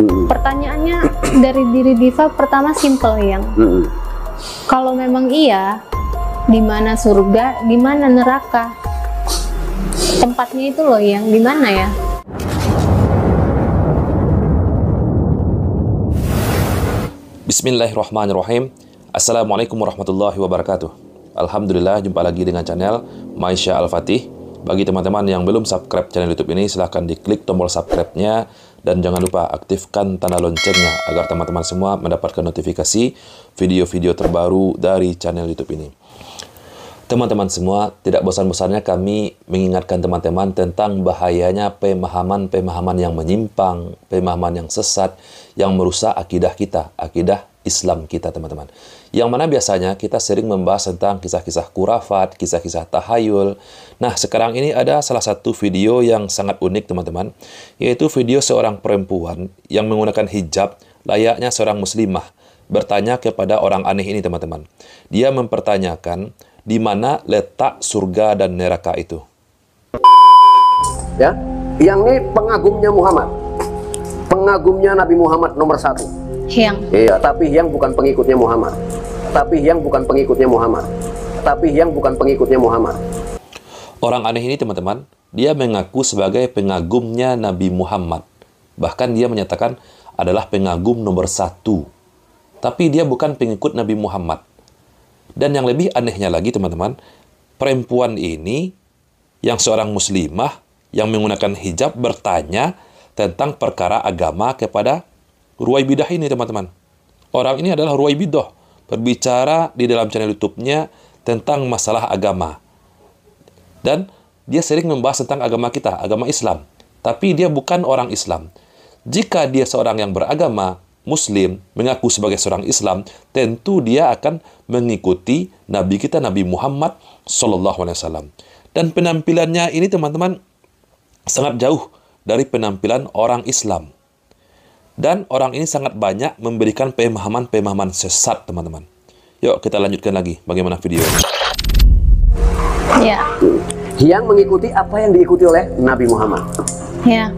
Pertanyaannya dari diri Diva pertama simple yang. Kalau memang iya, di mana surga, di mana neraka? Tempatnya itu loh yang di mana ya? Bismillahirrahmanirrahim. Assalamualaikum warahmatullahi wabarakatuh. Alhamdulillah, jumpa lagi dengan channel Maisha Al-Fatih. Bagi teman-teman yang belum subscribe channel YouTube ini, silahkan diklik tombol subscribe-nya dan jangan lupa aktifkan tanda loncengnya agar teman-teman semua mendapatkan notifikasi video-video terbaru dari channel YouTube ini. Teman-teman semua, tidak bosan-bosannya kami mengingatkan teman-teman tentang bahayanya pemahaman-pemahaman yang menyimpang, pemahaman yang sesat, yang merusak akidah kita, akidah Islam kita, teman-teman. Yang mana biasanya kita sering membahas tentang kisah-kisah khurafat, kisah-kisah tahayul. Nah, sekarang ini ada salah satu video yang sangat unik, teman-teman, yaitu video seorang perempuan yang menggunakan hijab layaknya seorang muslimah bertanya kepada orang aneh ini, teman-teman. Dia mempertanyakan di mana letak surga dan neraka itu. Ya, yang ini pengagumnya Muhammad, pengagumnya Nabi Muhammad nomor 1. Iya, tapi yang bukan pengikutnya Muhammad. Tapi yang bukan pengikutnya Muhammad. Tapi yang bukan pengikutnya Muhammad. Orang aneh ini, teman-teman, dia mengaku sebagai pengagumnya Nabi Muhammad. Bahkan dia menyatakan adalah pengagum nomor 1. Tapi dia bukan pengikut Nabi Muhammad. Dan yang lebih anehnya lagi, teman-teman, perempuan ini yang seorang muslimah yang menggunakan hijab bertanya tentang perkara agama kepada Ruwaibidah ini, teman-teman. Orang ini adalah Ruwaibidah, berbicara di dalam channel YouTube-nya tentang masalah agama. Dan dia sering membahas tentang agama kita, agama Islam. Tapi dia bukan orang Islam. Jika dia seorang yang beragama Muslim, mengaku sebagai seorang Islam, tentu dia akan mengikuti Nabi kita, Nabi Muhammad SAW. Dan penampilannya ini, teman-teman, sangat jauh dari penampilan orang Islam. Dan orang ini sangat banyak memberikan pemahaman-pemahaman sesat, teman-teman. Yuk, kita lanjutkan lagi bagaimana video ini. Ya. Yang mengikuti apa yang diikuti oleh Nabi Muhammad. Ya.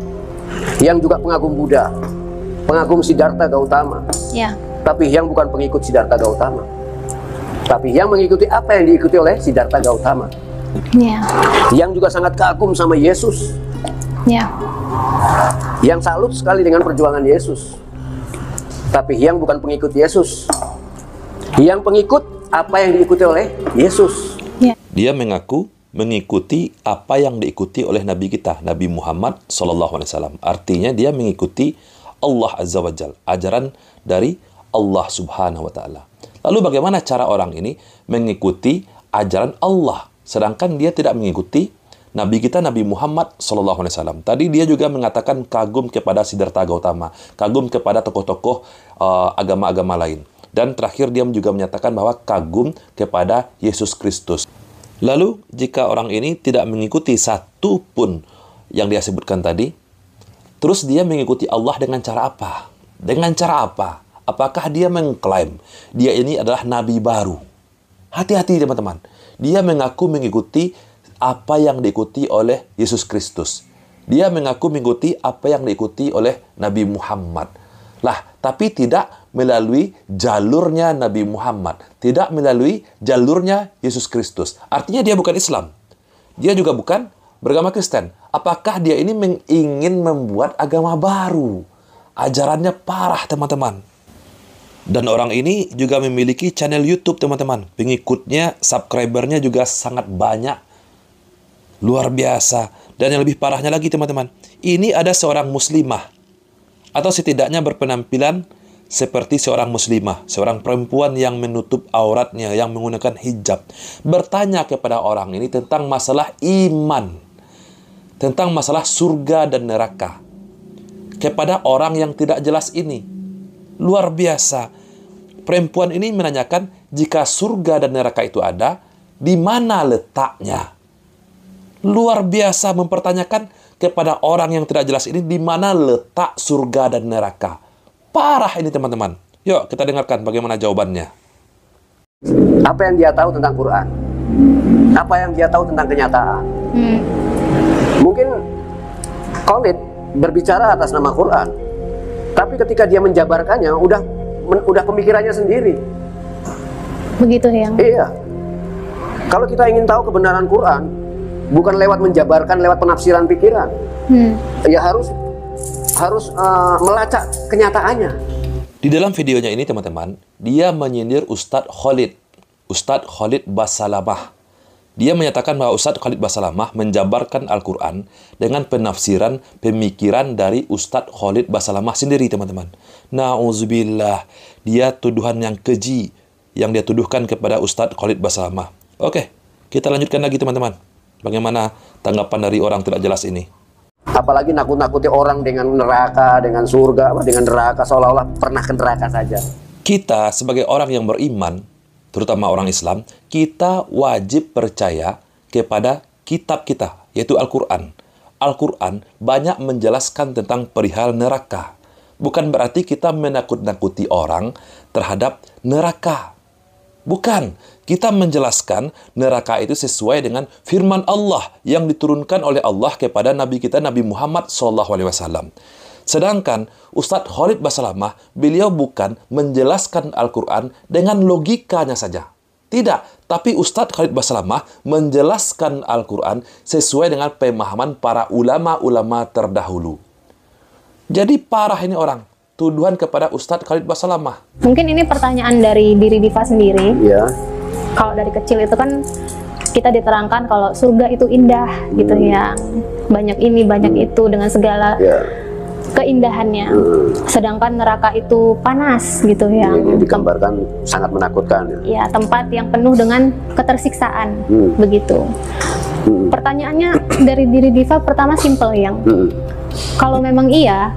Yang juga pengagum Buddha, pengagum Siddhartha Gautama. Ya. Tapi yang bukan pengikut Siddhartha Gautama. Tapi yang mengikuti apa yang diikuti oleh Siddhartha Gautama. Ya. Yang juga sangat kagum sama Yesus. Ya. Yang salut sekali dengan perjuangan Yesus. Tapi yang bukan pengikut Yesus. Yang pengikut apa yang diikuti oleh Yesus. Ya. Dia mengaku mengikuti apa yang diikuti oleh Nabi kita, Nabi Muhammad SAW. Artinya dia mengikuti Allah Azza wa Jal, ajaran dari Allah Subhanahu wa Ta'ala. Lalu bagaimana cara orang ini mengikuti ajaran Allah, sedangkan dia tidak mengikuti Nabi kita, Nabi Muhammad SAW. Tadi dia juga mengatakan kagum kepada Siddhartha Gautama, kagum kepada tokoh-tokoh agama-agama lain. Dan terakhir dia juga menyatakan bahwa kagum kepada Yesus Kristus. Lalu, jika orang ini tidak mengikuti satu pun yang dia sebutkan tadi, terus dia mengikuti Allah dengan cara apa? Dengan cara apa? Apakah dia mengklaim dia ini adalah Nabi baru? Hati-hati, teman-teman. Dia mengaku mengikuti apa yang diikuti oleh Yesus Kristus. Dia mengaku mengikuti apa yang diikuti oleh Nabi Muhammad. Lah, tapi tidak melalui jalurnya Nabi Muhammad. Tidak melalui jalurnya Yesus Kristus. Artinya dia bukan Islam. Dia juga bukan beragama Kristen. Apakah dia ini ingin membuat agama baru? Ajarannya parah, teman-teman. Dan orang ini juga memiliki channel YouTube, teman-teman. Pengikutnya, subscribernya juga sangat banyak. Luar biasa. Dan yang lebih parahnya lagi, teman-teman, ini ada seorang muslimah, atau setidaknya berpenampilan seperti seorang muslimah, seorang perempuan yang menutup auratnya, yang menggunakan hijab, bertanya kepada orang ini tentang masalah iman, tentang masalah surga dan neraka, kepada orang yang tidak jelas ini. Luar biasa. Perempuan ini menanyakan, jika surga dan neraka itu ada, di mana letaknya? Luar biasa mempertanyakan kepada orang yang tidak jelas ini di mana letak surga dan neraka. Parah ini, teman-teman. Yuk kita dengarkan bagaimana jawabannya. Apa yang dia tahu tentang Quran? Apa yang dia tahu tentang kenyataan? Mungkin Khalid berbicara atas nama Quran. Tapi ketika dia menjabarkannya, udah pemikirannya sendiri. Begitu yang. Iya. Kalau kita ingin tahu kebenaran Quran, bukan lewat menjabarkan, lewat penafsiran pikiran. Ya harus melacak kenyataannya. Di dalam videonya ini teman-teman, dia menyindir Ustadz Khalid Basalamah. Dia menyatakan bahwa Ustadz Khalid Basalamah menjabarkan Al-Quran dengan penafsiran pemikiran dari Ustadz Khalid Basalamah sendiri, teman-teman. Na'udzubillah. Dia tuduhan yang keji yang dia tuduhkan kepada Ustadz Khalid Basalamah. Oke, kita lanjutkan lagi, teman-teman. Bagaimana tanggapan dari orang tidak jelas ini? Apalagi nakut-nakuti orang dengan neraka, dengan surga, dengan neraka, seolah-olah pernah ke neraka saja. Kita sebagai orang yang beriman, terutama orang Islam, kita wajib percaya kepada kitab kita, yaitu Al-Quran. Al-Quran banyak menjelaskan tentang perihal neraka. Bukan berarti kita menakut-nakuti orang terhadap neraka. Bukan. Kita menjelaskan neraka itu sesuai dengan firman Allah yang diturunkan oleh Allah kepada Nabi kita, Nabi Muhammad SAW. Sedangkan Ustadz Khalid Basalamah, beliau bukan menjelaskan Al-Quran dengan logikanya saja. Tidak, tapi Ustadz Khalid Basalamah menjelaskan Al-Quran sesuai dengan pemahaman para ulama-ulama terdahulu. Jadi parah ini orang, tuduhan kepada Ustadz Khalid Basalamah. Mungkin ini pertanyaan dari diri Diva sendiri. Iya. Kalau dari kecil itu kan kita diterangkan kalau surga itu indah gitu ya. Banyak ini, banyak itu dengan segala keindahannya. Sedangkan neraka itu panas gitu ya. Ini digambarkan sangat menakutkan. Ya, tempat yang penuh dengan ketersiksaan. Begitu. Pertanyaannya dari diri Diva pertama simple yang. Kalau memang iya,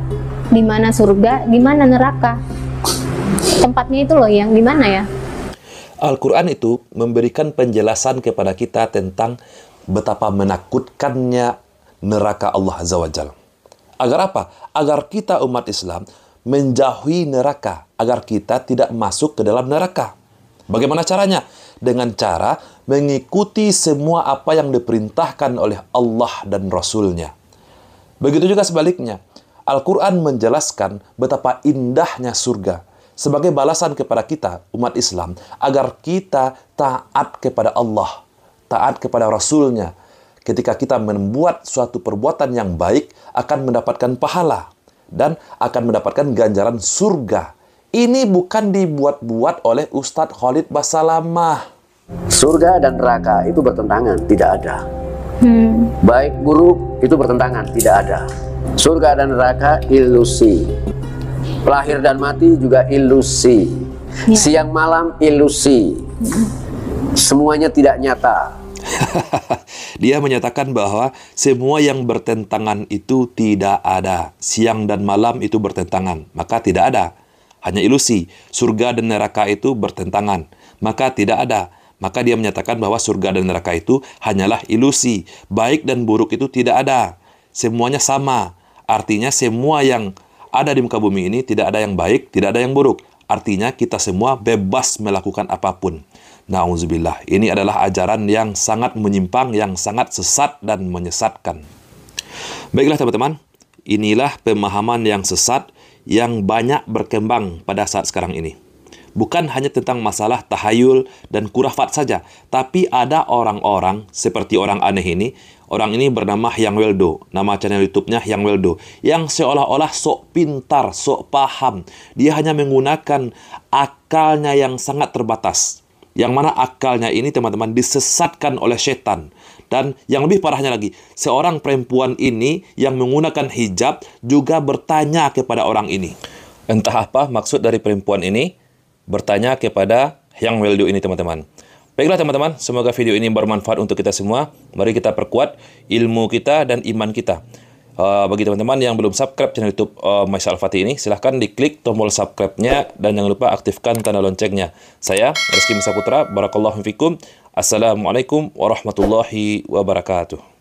di mana surga, di mana neraka? Tempatnya itu loh yang di mana ya? Al-Quran itu memberikan penjelasan kepada kita tentang betapa menakutkannya neraka Allah Azza wa Jalla. Agar apa? Agar kita umat Islam menjauhi neraka, agar kita tidak masuk ke dalam neraka. Bagaimana caranya? Dengan cara mengikuti semua apa yang diperintahkan oleh Allah dan Rasul-Nya. Begitu juga sebaliknya. Al-Quran menjelaskan betapa indahnya surga sebagai balasan kepada kita, umat Islam, agar kita taat kepada Allah, taat kepada Rasul-Nya. Ketika kita membuat suatu perbuatan yang baik, akan mendapatkan pahala dan akan mendapatkan ganjaran surga. Ini bukan dibuat-buat oleh Ustadz Khalid Basalamah. Surga dan neraka itu bertentangan, tidak ada. Baik buruk itu bertentangan, tidak ada. Surga dan neraka ilusi. Lahir dan mati juga ilusi. Siang malam ilusi. Semuanya tidak nyata. Dia menyatakan bahwa semua yang bertentangan itu tidak ada. Siang dan malam itu bertentangan, maka tidak ada. Hanya ilusi. Surga dan neraka itu bertentangan, maka tidak ada. Maka dia menyatakan bahwa surga dan neraka itu hanyalah ilusi. Baik dan buruk itu tidak ada. Semuanya sama. Artinya semua yang ada di muka bumi ini tidak ada yang baik, tidak ada yang buruk. Artinya kita semua bebas melakukan apapun. Na'udzubillah. Ini adalah ajaran yang sangat menyimpang, yang sangat sesat dan menyesatkan. Baiklah teman-teman, inilah pemahaman yang sesat yang banyak berkembang pada saat sekarang ini. Bukan hanya tentang masalah tahayul dan kurafat saja, tapi ada orang-orang seperti orang aneh ini. Orang ini bernama Hyang Weldo, nama channel YouTube-nya Hyang Weldo, yang seolah-olah sok pintar, sok paham. Dia hanya menggunakan akalnya yang sangat terbatas. Yang mana akalnya ini teman-teman disesatkan oleh setan. Dan yang lebih parahnya lagi, seorang perempuan ini yang menggunakan hijab juga bertanya kepada orang ini. Entah apa maksud dari perempuan ini bertanya kepada Hyang Weldo ini teman-teman. Baiklah teman-teman, semoga video ini bermanfaat untuk kita semua. Mari kita perkuat ilmu kita dan iman kita. Bagi teman-teman yang belum subscribe channel YouTube Maisa Al-Fatih ini, silahkan diklik tombol subscribe-nya dan jangan lupa aktifkan tanda loncengnya. Saya Rizky Misaputra, barakallahu fikum. Assalamualaikum warahmatullahi wabarakatuh.